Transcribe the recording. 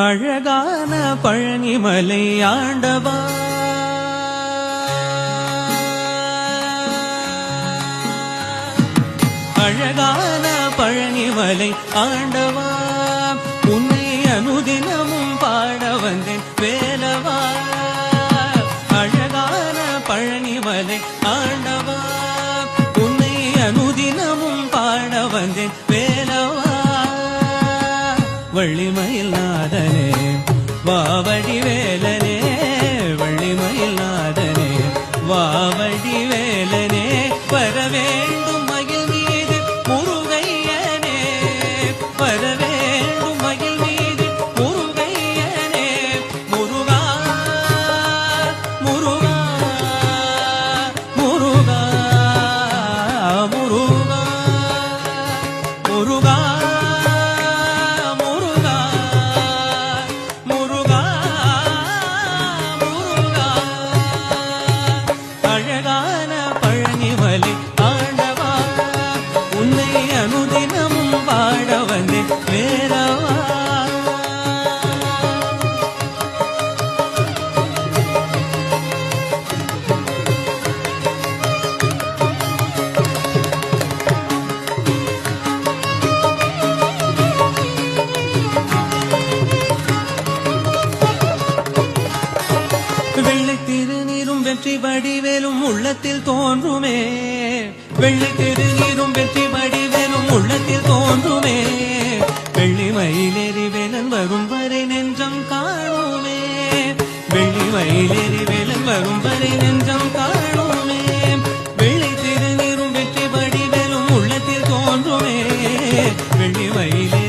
அழகான பழனிமலை ஆண்டவா, அழகான பழனிமலை ஆண்டவா, உன்னை அனுதினமும் பாட வந்தேன் வேலவா. அழகான பழனிமலை ஆண்டவா, உன்னை அனுதினமும் பாட வந்தேன் வேலவா. வள்ளிமயில் நாதனே வாவடி வேலனே, வள்ளிமயில் நாதனே வாவடி வேலனே, வரவேண்டும் மயில் மீது முருகையனே, வரவேண்டும் மயில் மீது முருகையனே. முருகா முருகா முருகா முருகா முருகா அனுதினமும் பாட வந்தே வேலவா. வெள்ளை திருநீரும் வெற்றி வடிவேலும் உள்ளத்தில் தோன்றுமே, வெள்ளை திருநீரும் வெற்றி வடிவேலும் உள்ளத்தில் தோன்றுமே, வெள்ளி மயிலேறி வேலன் வரும் வரை நெஞ்சம் காணுமே, வெள்ளி மயிலேறி வேலன் வரும் வரை நெஞ்சம் காணுமே. வெள்ளை திருநீரும் வெற்றி வடிவேலும் உள்ளத்தில் தோன்றுமே, வெள்ளி மயிலே